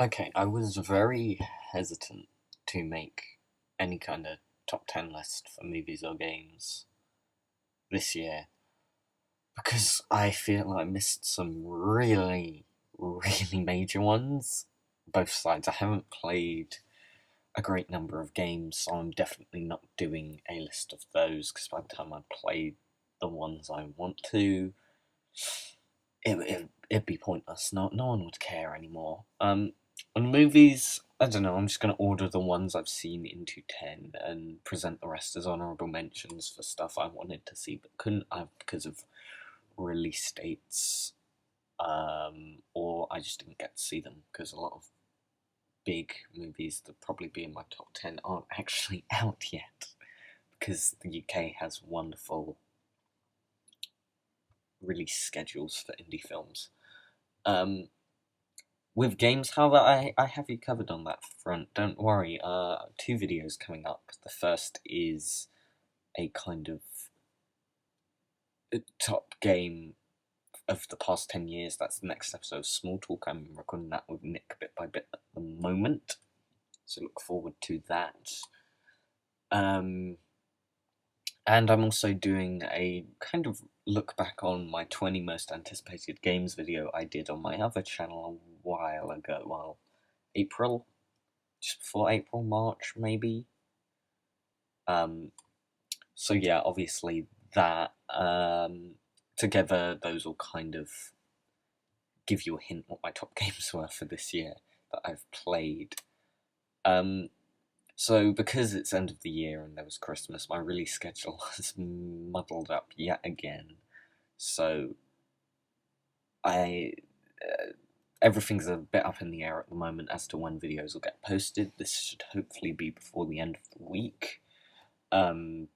Okay, I was very hesitant to make any kind of top 10 list for movies or games this year because I feel I missed some really major ones. Both sides. I haven't played a great number of games, so I'm definitely not doing a list of those because by the time I play the ones I want to, it'd be pointless. No one would care anymore. On movies, I don't know. I'm just gonna order the ones I've seen into 10 and present the rest as honorable mentions for stuff I wanted to see but couldn't have because of release dates. Or I just didn't get to see them because a lot of big movies that probably be in my top 10 aren't actually out yet because the UK has wonderful release schedules for indie films. Um, with games, however, I have you covered on that front. Don't worry. Two videos coming up. The first is a kind of top game of the past 10 years. That's the next episode of Small Talk. I'm recording that with Nick bit by bit at the moment. So look forward to that. And I'm also doing a kind of look back on my 20 most anticipated games video I did on my other channel a while ago. Well, April? Just before April, March, maybe? Um, so yeah, obviously that, together, those will kind of give you a hint what my top games were for this year that I've played. So because it's end of the year and there was Christmas, my release schedule has muddled up yet again. So I everything's a bit up in the air at the moment as to when videos will get posted. This should hopefully be before the end of the week. I'll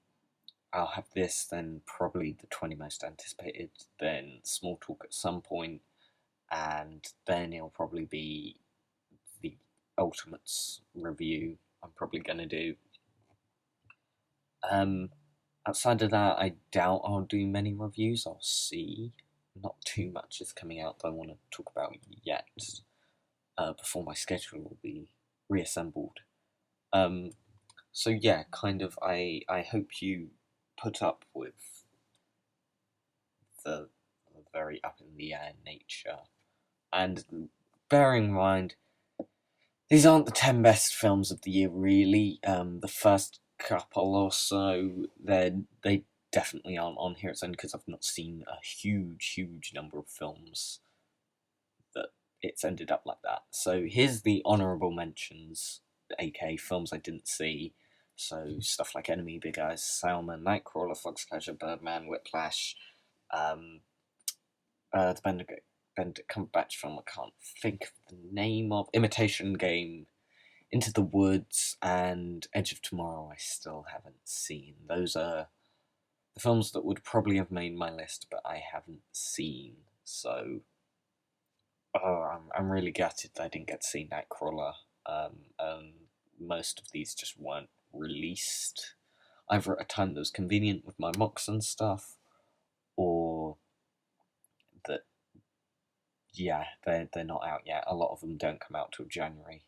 have this, then probably the 20 most anticipated, then Small Talk at some point, and then it'll probably be the Ultimates review I'm probably going to do. Outside of that, I doubt I'll do many reviews. I'll see. Not too much is coming out that I want to talk about yet, before my schedule will be reassembled. So yeah, kind of, I hope you put up with the very up in the air nature. And bearing in mind, these aren't the 10 best films of the year, really. The first couple or so, they definitely aren't on here. It's only because I've not seen a huge number of films that it's ended up like that. So here's the honourable mentions, aka films I didn't see. So stuff like Enemy, Big Eyes, Selma, Nightcrawler, Foxcatcher, Birdman, Whiplash, um, the Benedict Cumberbatch film I can't think of the name of, Imitation Game, Into the Woods, and Edge of Tomorrow I still haven't seen. Those are the films that would probably have made my list, but I haven't seen. So I'm really gutted that I didn't get to see Nightcrawler. Most of these just weren't released either at a time that was convenient with my mocks and stuff, or that, yeah, they're not out yet. A lot of them don't come out till January,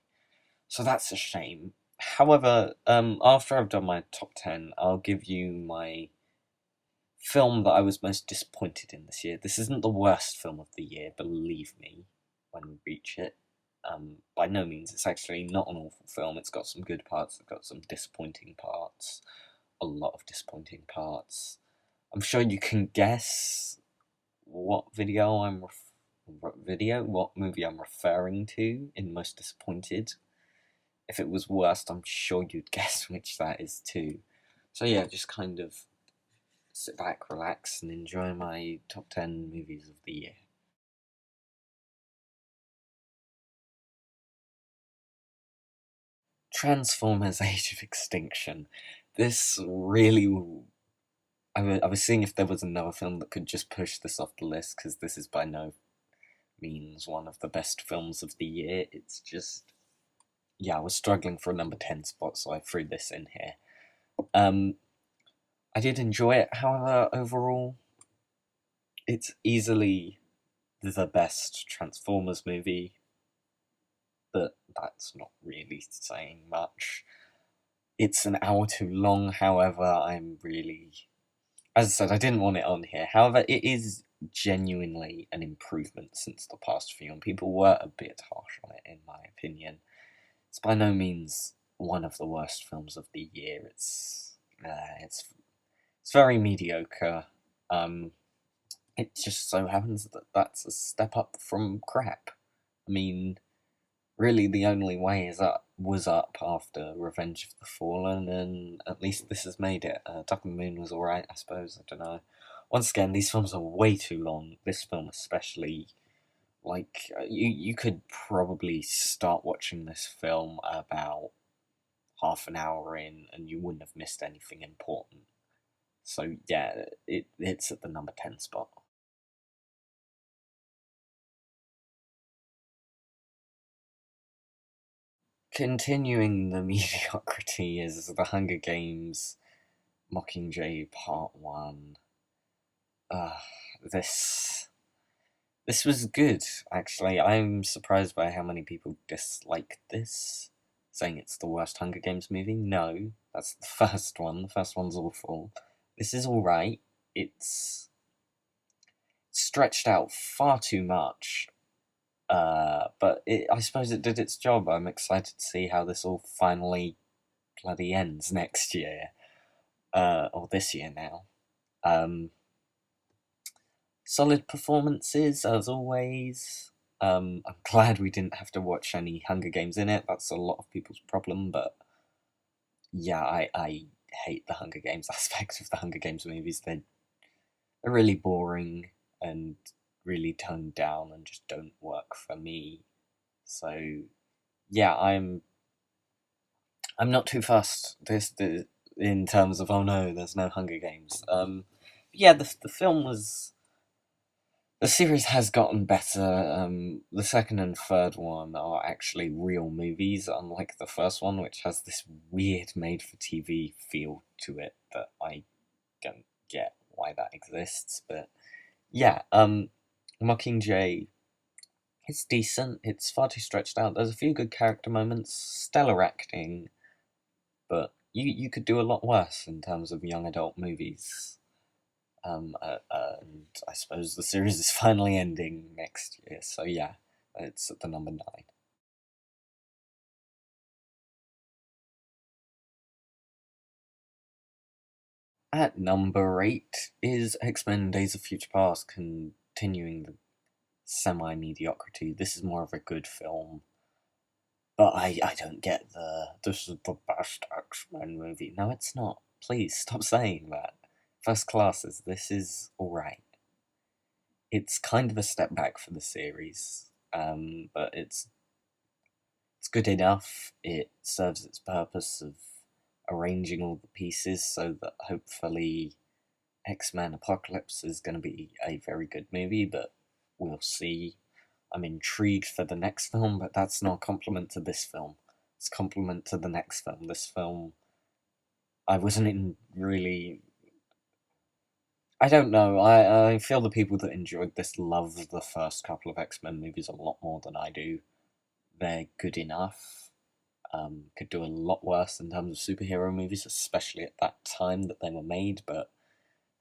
so that's a shame. However, after I've done my top 10, I'll give you my film that I was most disappointed in this year. This isn't the worst film of the year, believe me, when we reach it. By no means, it's actually not an awful film. It's got some good parts, it's got some disappointing parts, a lot of disappointing parts. I'm sure you can guess what what movie I'm referring to in Most Disappointed. If it was worst, I'm sure you'd guess which that is too. So yeah, just kind of sit back, relax, and enjoy my top 10 movies of the year. Transformers Age of Extinction. This really. I was seeing if there was another film that could just push this off the list, because this is by no means one of the best films of the year. It's just. Yeah, I was struggling for a number 10 spot, so I threw this in here. I did enjoy it, however, overall, it's easily the best Transformers movie that that's not really saying much. It's an hour too long, however, I'm really. As I said, I didn't want it on here. However, it is genuinely an improvement since the past few, and people were a bit harsh on it, in my opinion. It's by no means one of the worst films of the year. It's very mediocre. Um, it just so happens that that's a step up from crap. I mean, really, the only way is up was up after Revenge of the Fallen, and at least this has made it. Duck and Moon was alright, I suppose. I don't know. Once again, these films are way too long. This film, especially, like you could probably start watching this film about half an hour in, and you wouldn't have missed anything important. So yeah, it's at the number 10 spot. Continuing the mediocrity is The Hunger Games Mockingjay Part 1. Uh, this this was good, actually. I'm surprised by how many people dislike this, saying it's the worst Hunger Games movie. No, that's the first one. The first one's awful. This is alright. It's stretched out far too much, but I suppose it did its job. I'm excited to see how this all finally bloody ends next year, or this year now. Um, Solid performances as always. I'm glad we didn't have to watch any Hunger Games in it. That's a lot of people's problem, but yeah, I hate the Hunger Games aspect of the Hunger Games movies. They're really boring and really toned down and just don't work for me. So yeah, I'm not too fussed in terms of, oh no, there's no Hunger Games. Yeah, the film was. The series has gotten better. The second and third one are actually real movies, unlike the first one, which has this weird made for TV feel to it that I don't get why that exists. But yeah, Mockingjay, it's decent. It's far too stretched out. There's a few good character moments, stellar acting, but you could do a lot worse in terms of young adult movies. And I suppose the series is finally ending next year, so yeah, it's at the number 9. At number 8 is X-Men Days of Future Past, continuing the semi-mediocrity. This is more of a good film, but I don't get this is the best X-Men movie. No, it's not. Please, stop saying that. First Class this is alright. It's kind of a step back for the series, but it's good enough. It serves its purpose of arranging all the pieces so that hopefully X-Men Apocalypse is going to be a very good movie, but we'll see. I'm intrigued for the next film, but that's not a compliment to this film. It's a compliment to the next film. This film, I wasn't in really. I don't know. I feel the people that enjoyed this loved the first couple of X-Men movies a lot more than I do. They're good enough. Could do a lot worse in terms of superhero movies, especially at that time that they were made, but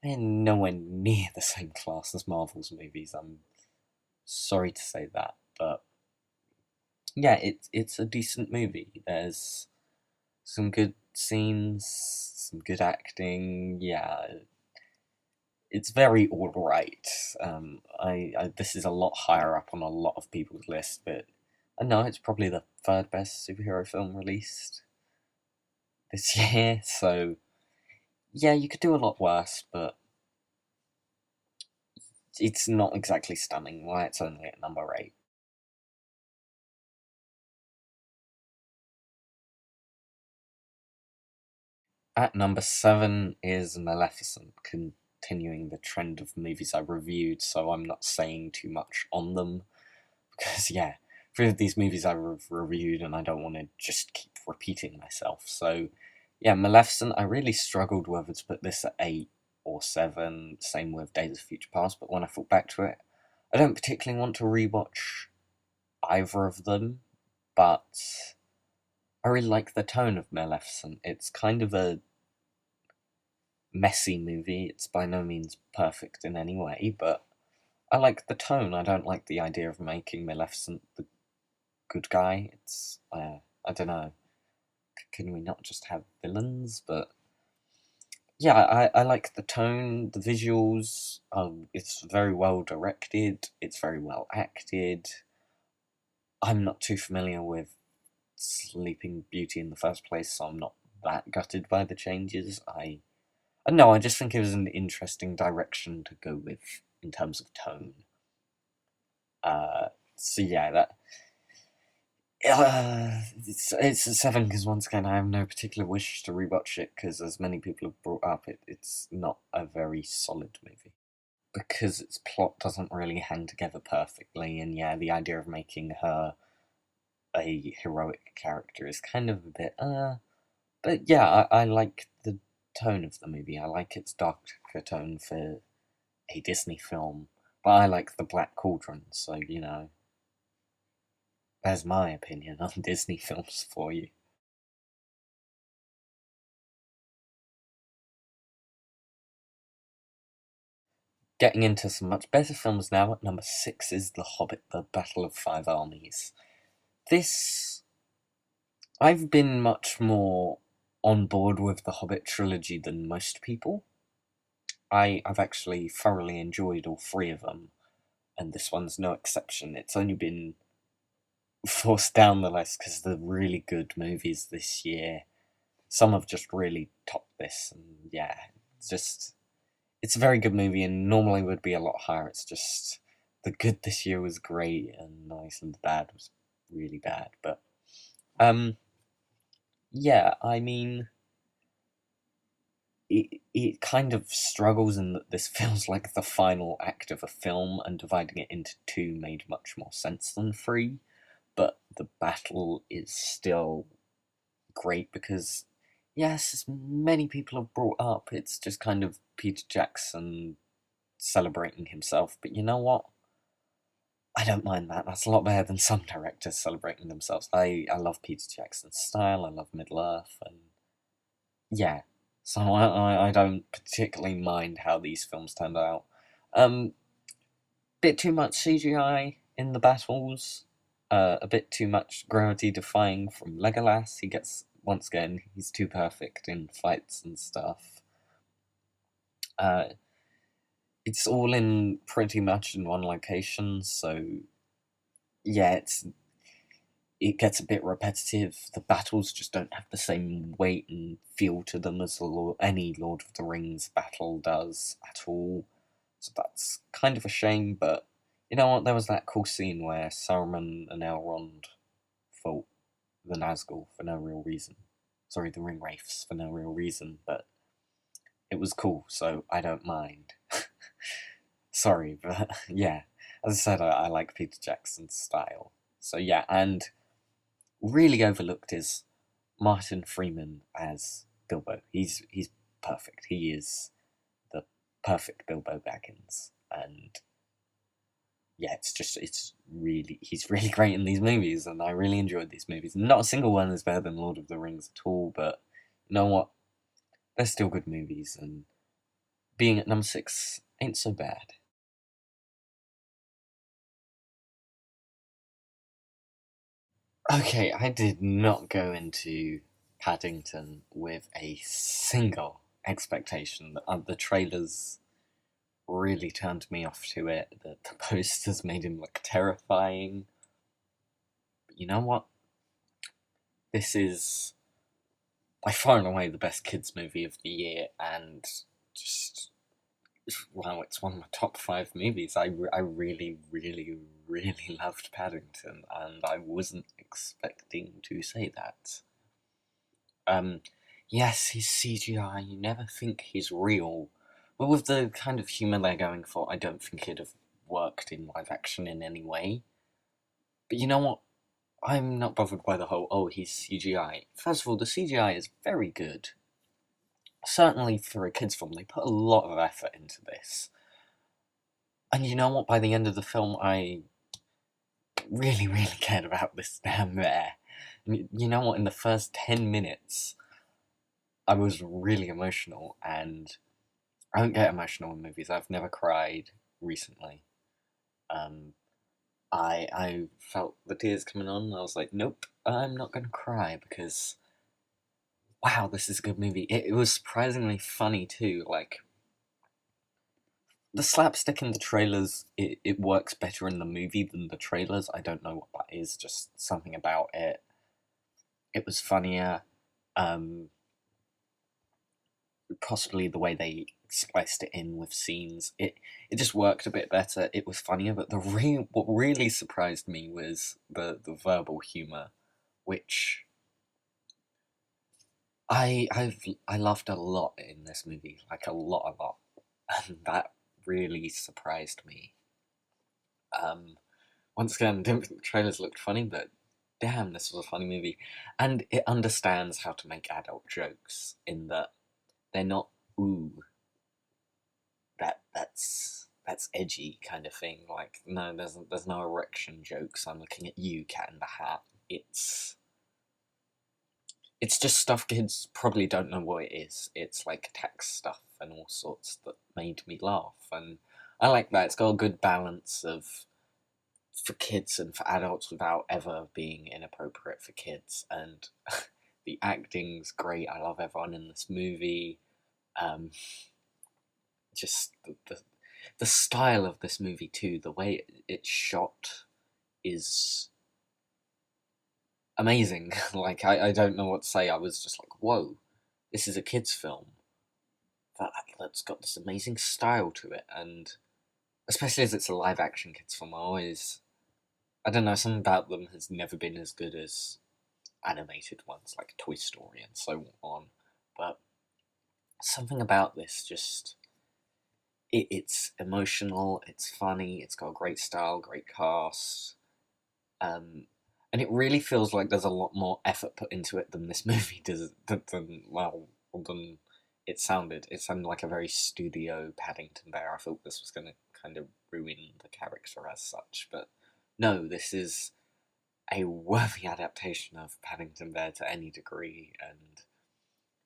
they're nowhere near the same class as Marvel's movies. I'm sorry to say that, but yeah, it's a decent movie. There's some good scenes, some good acting. Yeah, it's very alright. I this is a lot higher up on a lot of people's list, but I know it's probably the third best superhero film released this year. So yeah, you could do a lot worse, but it's not exactly stunning. Why it's only at number 8. At number 7 is Maleficent, continuing the trend of movies I reviewed, so I'm not saying too much on them. Because, yeah, 3 of these movies I've reviewed, and I don't want to just keep repeating myself. So, yeah, Maleficent, I really struggled whether to put this at 8 or 7, same with Days of Future Past, but when I thought back to it, I don't particularly want to rewatch either of them. but I really like the tone of Maleficent. It's kind of a messy movie. It's by no means perfect in any way, but I like the tone. I don't like the idea of making Maleficent the good guy. I don't know. Can we not just have villains? But yeah, I like the tone, the visuals. It's very well directed. It's very well acted. I'm not too familiar with Sleeping Beauty in the first place, so I'm not that gutted by the changes. No, I just think it was an interesting direction to go with in terms of tone. So yeah, that it's a 7 because once again I have no particular wish to rewatch it because as many people have brought up, it's not a very solid movie because its plot doesn't really hang together perfectly, and yeah, the idea of making her a heroic character is kind of a bit but yeah, I like the tone of the movie. I like its darker tone for a Disney film, but I like the Black Cauldron, so there's my opinion on Disney films for you. Getting into some much better films now, at number 6 is The Hobbit, The Battle of Five Armies. This. I've been much more on board with the Hobbit trilogy than most people. I've actually thoroughly enjoyed all three of them, and this one's no exception. It's only been forced down the list because the really good movies this year, some have just really topped this, and yeah, it's a very good movie, and normally would be a lot higher. It's just the good this year was great, and nice, and the bad was really bad. But yeah, I mean, it kind of struggles in that this feels like the final act of a film, and dividing it into two made much more sense than three. But the battle is still great because, yes, as many people have brought up, it's just kind of Peter Jackson celebrating himself. But you know what? I don't mind that. That's a lot better than some directors celebrating themselves. I love Peter Jackson's style. I love Middle Earth, and yeah, so I don't particularly mind how these films turned out. Um, Bit too much CGI in the battles. A bit too much gravity defying from Legolas. He gets once again he's too perfect in fights and stuff. Uh, it's all in pretty much in one location, so yeah, it gets a bit repetitive. The battles just don't have the same weight and feel to them as any Lord of the Rings battle does at all. So that's kind of a shame, but you know what? There was that cool scene where Saruman and Elrond fought the Nazgul for no real reason. Sorry, the Ringwraiths for no real reason, but it was cool, so I don't mind. Sorry, but yeah, as I said, I like Peter Jackson's style. So yeah, and really overlooked is Martin Freeman as Bilbo. He's perfect. He is the perfect Bilbo Baggins, and yeah, he's really great in these movies, and I really enjoyed these movies. Not a single one is better than Lord of the Rings at all, but you know what? They're still good movies, and being at number 6 ain't so bad. Okay, I did not go into Paddington with a single expectation. The trailers really turned me off to it. The posters made him look terrifying. But you know what? This is by far and away the best kids movie of the year, and just wow, it's one of my top 5 movies. I really, really, really loved Paddington, and I wasn't expecting to say that. Um, yes, he's CGI. You never think he's real, but with the kind of humour they're going for, I don't think it'd have worked in live action in any way. But you know what? I'm not bothered by the whole, oh, he's CGI. First of all, the CGI is very good. Certainly for a kids' film, they put a lot of effort into this. And you know what? By the end of the film, really, really cared about this damn bear. And you know what? In the first 10 minutes, I was really emotional, and I don't get emotional in movies. I've never cried recently. Um, I felt the tears coming on, and I was like, nope, I'm not gonna cry because wow, this is a good movie. It was surprisingly funny too. Like the slapstick in the trailers, it works better in the movie than the trailers. I don't know what that is. Just something about it. It was funnier. Um, Possibly the way they spliced it in with scenes. It just worked a bit better. It was funnier, but what really surprised me was the verbal humor, which I loved a lot in this movie, like a lot, and that really surprised me. Um, Once again, didn't think the trailers looked funny, but damn, this was a funny movie, and it understands how to make adult jokes in that they're not ooh that's edgy kind of thing. Like no, there's no erection jokes. I'm looking at you, Cat in the Hat. It's it's just stuff kids probably don't know what it is. It's like text stuff and all sorts that made me laugh, and I like that. It's got a good balance of for kids and for adults without ever being inappropriate for kids. And the acting's great. I love everyone in this movie. Um, just the style of this movie too, the way it's shot is amazing. Like I don't know what to say. I was just like, whoa, this is a kids film that's got this amazing style to it, and especially as it's a live action kids film, I don't know, something about them has never been as good as animated ones like Toy Story and so on. But something about this just it's emotional, it's funny, it's got a great style, great cast, um, and it really feels like there's a lot more effort put into it than this movie does. Than it sounded. It sounded like a very studio Paddington Bear. I thought this was going to kind of ruin the character as such, but no, this is a worthy adaptation of Paddington Bear to any degree, and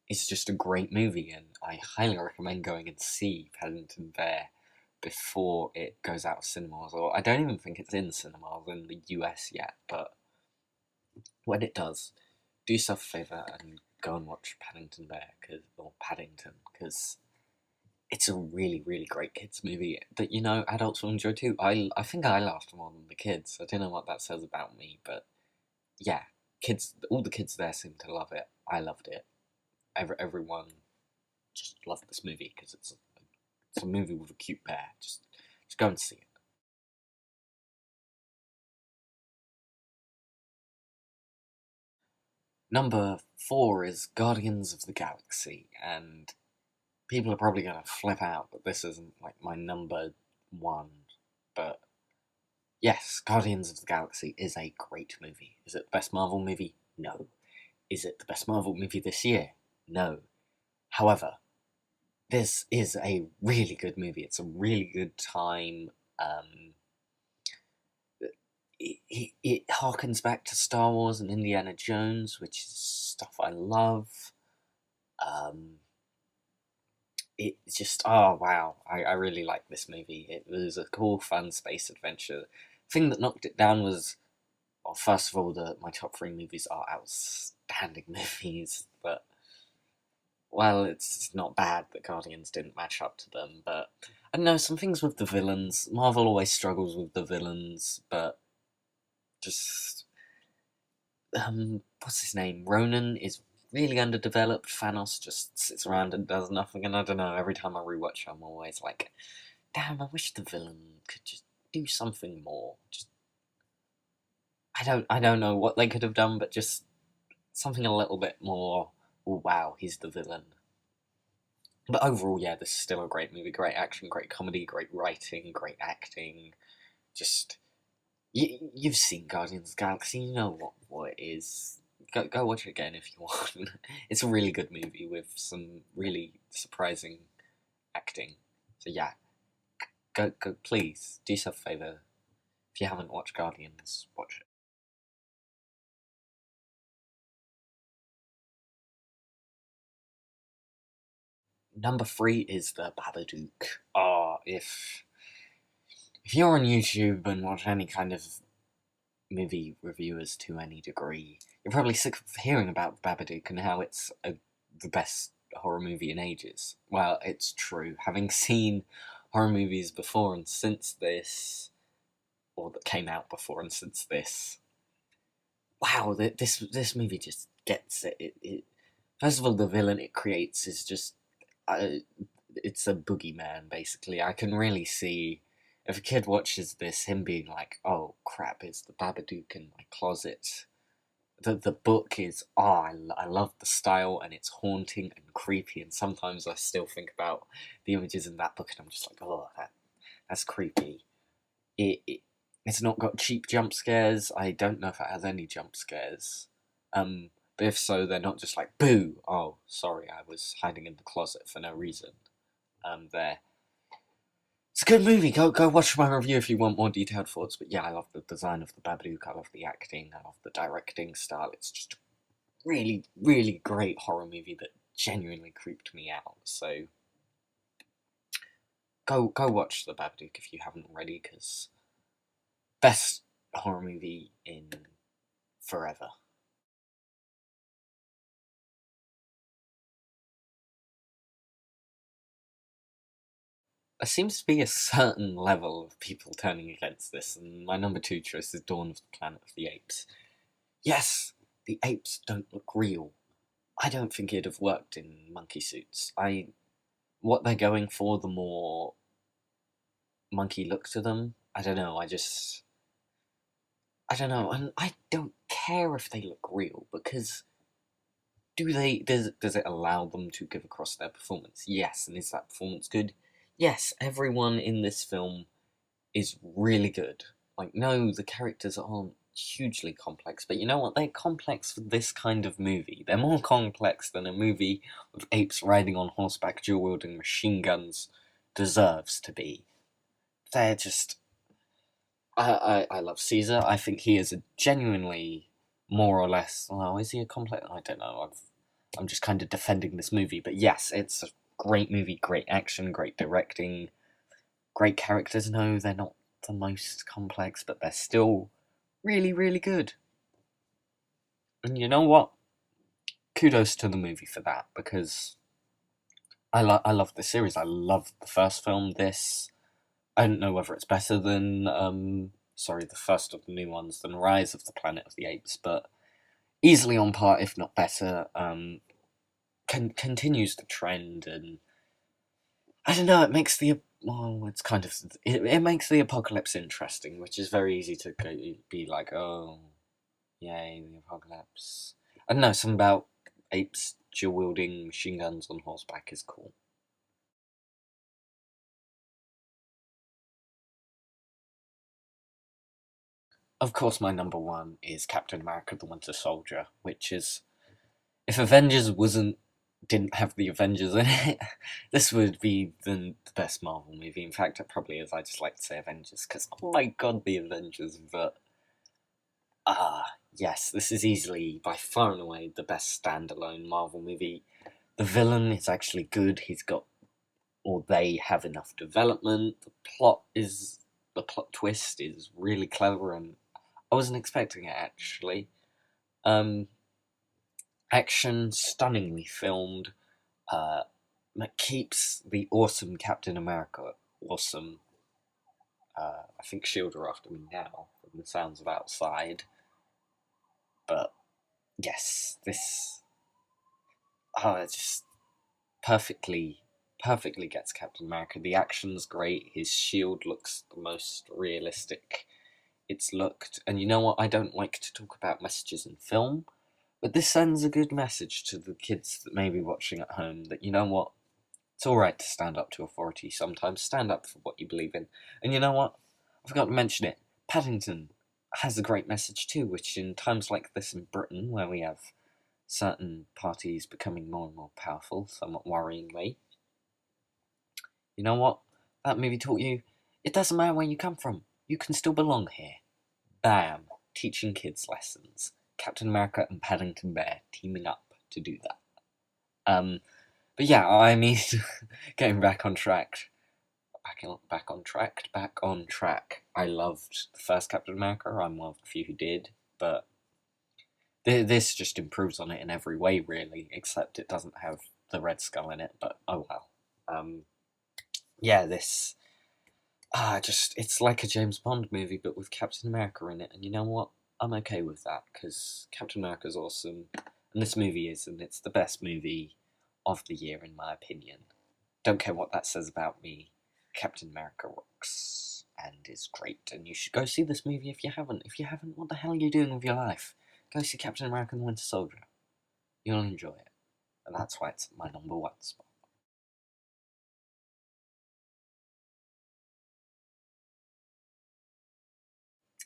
it's just a great movie. And I highly recommend going and see Paddington Bear before it goes out of cinemas. Or I don't even think it's in cinemas in the US yet, but when it does, do yourself a favour and go and watch Paddington Bear, or Paddington, because it's a really, really great kids movie that adults will enjoy too. I think I laughed more than the kids. I don't know what that says about me, but yeah, all the kids there seem to love it. I loved it. Everyone just loved this movie because it's a movie with a cute bear. Just go and see it. Number 4 is Guardians of the Galaxy, and people are probably gonna flip out that this isn't like my number 1, but yes, Guardians of the Galaxy is a great movie. Is it the best Marvel movie? No. Is it the best Marvel movie this year? No. However, this is a really good movie. It's a really good time. It harkens back to Star Wars and Indiana Jones, which is stuff I love. Um, it's just, oh wow, I really like this movie. It was a cool, fun space adventure. Thing that knocked it down was, well, first of all, my top 3 movies are outstanding movies, but well, it's not bad that Guardians didn't match up to them, but I don't know, some things with the villains. Marvel always struggles with the villains, but just what's his name? Ronan is really underdeveloped. Thanos just sits around and does nothing, and I don't know. Every time I rewatch, I'm always like, damn, I wish the villain could just do something more. Just I don't know what they could have done, but just something a little bit more. Oh wow, he's the villain. But overall, yeah, this is still a great movie. Great action, great comedy, great writing, great acting. Just you've seen Guardians of the Galaxy, you know what it is. Go watch it again if you want. It's a really good movie with some really surprising acting. So yeah, go please do yourself a favour. If If you haven't watched Guardians, watch it. Number 3 is The Babadook. If you're on YouTube and watch any kind of movie reviewers to any degree, you're probably sick of hearing about The Babadook and how it's the best horror movie in ages. Well, it's true. Having seen horror movies before and since this, or that came out before and since this, wow, this movie just gets it. First of all, the villain it creates is just, it's a boogeyman, basically. I can really see, if a kid watches this, him being like, oh crap, it's the Babadook in my closet. The book is, I love the style, and it's haunting and creepy, and sometimes I still think about the images in that book, and I'm just like, oh, that's creepy. It's not got cheap jump scares. I don't know if it has any jump scares. But if so, they're not just like, boo, oh, sorry, I was hiding in the closet for no reason. There. It's a good movie. Go watch my review if you want more detailed thoughts. But yeah, I love the design of the Babadook. I love the acting. I love the directing style. It's just a really, really great horror movie that genuinely creeped me out. So go watch the Babadook if you haven't already, because best horror movie in forever. There seems to be a certain level of people turning against this, and my number 2 choice is Dawn of the Planet of the Apes. Yes, the apes don't look real. I don't think it'd have worked in monkey suits. What they're going for, the more monkey look to them, I don't know, I don't know, and I don't care if they look real, because does it allow them to give across their performance? Yes, and is that performance good? Yes, everyone in this film is really good. Like, no, the characters aren't hugely complex, but you know what? They're complex for this kind of movie. They're more complex than a movie with apes riding on horseback, dual wielding machine guns deserves to be. They're just. I love Caesar. I think he is a genuinely more or less. Well, is he a complex? I don't know. I'm just kind of defending this movie, but yes, it's a great movie, great action, great directing, great characters. No, they're not the most complex, but they're still really, really good. And you know what? Kudos to the movie for that, because I love the series. I love the first film. This, I don't know whether it's better than the first of the new ones, than Rise of the Planet of the Apes, but easily on par, if not better. Continues the trend, and I don't know. It makes it's kind of it makes the apocalypse interesting, which is very easy to be like, oh, yay, the apocalypse. I don't know, something about apes dual wielding machine guns on horseback is cool. Of course, my number 1 is Captain America: The Winter Soldier, which is, if Avengers didn't have the Avengers in it, this would be the best Marvel movie. In fact, it probably is. I just like to say Avengers because, oh my god, the Avengers. But yes, this is easily by far and away the best standalone Marvel movie. The villain is actually good. They have enough development. The plot twist is really clever, and I wasn't expecting it actually. Um, Action stunningly filmed. Uh, that keeps the awesome Captain America awesome. I think Shield are after me now from the sounds of outside. But yes, this it just perfectly perfectly gets Captain America. The action's great. His shield looks the most realistic it's looked. And you know what? I don't like to talk about messages in film, but this sends a good message to the kids that may be watching at home that, you know what? It's alright to stand up to authority sometimes. Stand up for what you believe in. And you know what? I forgot to mention it. Paddington has a great message too, which in times like this in Britain, where we have certain parties becoming more and more powerful, somewhat worryingly, you know what? That movie taught you, it doesn't matter where you come from. you can still belong here. Bam! Teaching kids lessons. Captain America and Paddington Bear teaming up to do that. But yeah, I mean, getting back on track. Back on track. I loved the first Captain America. I'm one of the few who did, but this just improves on it in every way, really, except it doesn't have the Red Skull in it, but oh well. Yeah, this, it's like a James Bond movie, but with Captain America in it, and you know what? I'm okay with that, because Captain America's awesome, and this movie is, and it's the best movie of the year, in my opinion. Don't care what that says about me. Captain America rocks, and is great, and you should go see this movie if you haven't. If you haven't, what the hell are you doing with your life? Go see Captain America and the Winter Soldier. You'll enjoy it. And that's why it's my number one spot.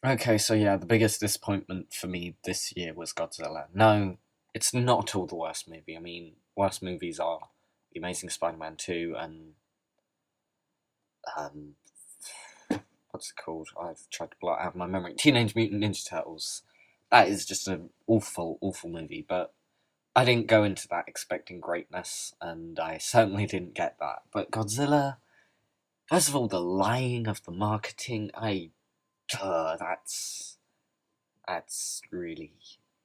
Okay, so yeah, the biggest disappointment for me this year was Godzilla. No, it's not at all the worst movie. I mean, worst movies are The Amazing Spider-Man 2 and um, what's it called? I've tried to blot out of my memory. Teenage Mutant Ninja Turtles. That is just an awful, awful movie, but I didn't go into that expecting greatness, and I certainly didn't get that. But Godzilla, first of all, the lying of the marketing, that's really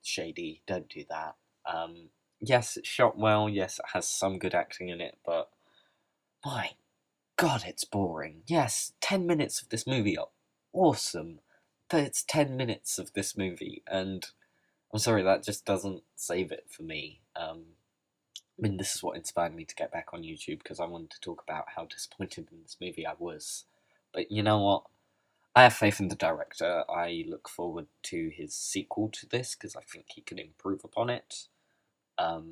shady. Don't do that. Yes, it's shot well. Yes, it has some good acting in it, but my God, it's boring. Yes, 10 minutes of this movie are awesome, but it's 10 minutes of this movie, and I'm sorry, that just doesn't save it for me. I mean, this is what inspired me to get back on YouTube, because I wanted to talk about how disappointed in this movie I was. But you know what? I have faith in the director. I look forward to his sequel to this, because I think he can improve upon it. But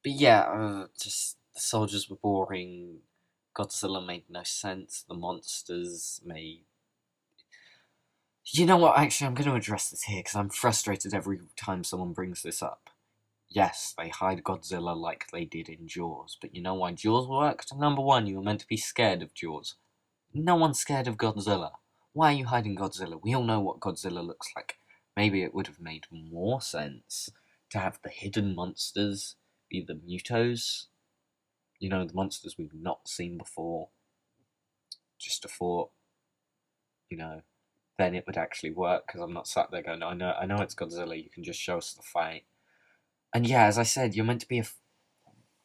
yeah, just the soldiers were boring. Godzilla made no sense. The monsters made. You know what? Actually, I'm going to address this here because I'm frustrated every time someone brings this up. Yes, they hide Godzilla like they did in Jaws, but you know why Jaws worked? Number one, you were meant to be scared of Jaws. No one's scared of Godzilla. Why are you hiding Godzilla? We all know what Godzilla looks like. Maybe it would have made more sense to have the hidden monsters be the Mutos. You know, the monsters we've not seen before. Just a thought, you know, then it would actually work, because I'm not sat there going, I know it's Godzilla, you can just show us the fight. And yeah, as I said, you're meant to be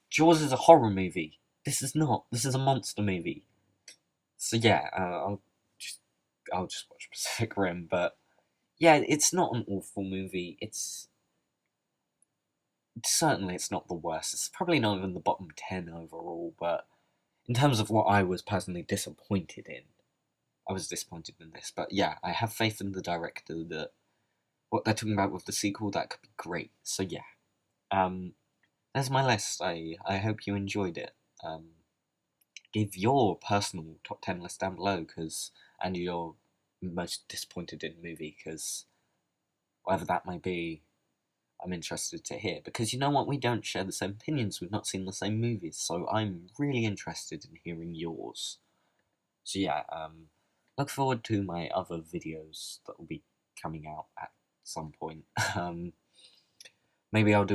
Jaws is a horror movie. This is not. This is a monster movie. So yeah, I'll just watch Pacific Rim, but yeah, it's not an awful movie. Certainly it's not the worst. It's probably not even the bottom 10 overall, but in terms of what I was personally disappointed in, I was disappointed in this. But yeah, I have faith in the director that what they're talking about with the sequel, that could be great. So yeah, there's my list. I hope you enjoyed it. Give your personal top 10 list down below, and your most disappointed in movie, because whatever that may be, I'm interested to hear. Because you know what, we don't share the same opinions, we've not seen the same movies, so I'm really interested in hearing yours. So yeah, look forward to my other videos that will be coming out at some point. Maybe I'll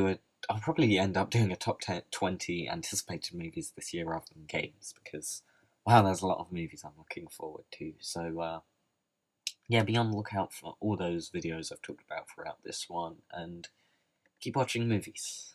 probably end up doing a top 10, 20 anticipated movies this year rather than games, because, wow, there's a lot of movies I'm looking forward to. So, yeah, be on the lookout for all those videos I've talked about throughout this one, and keep watching movies.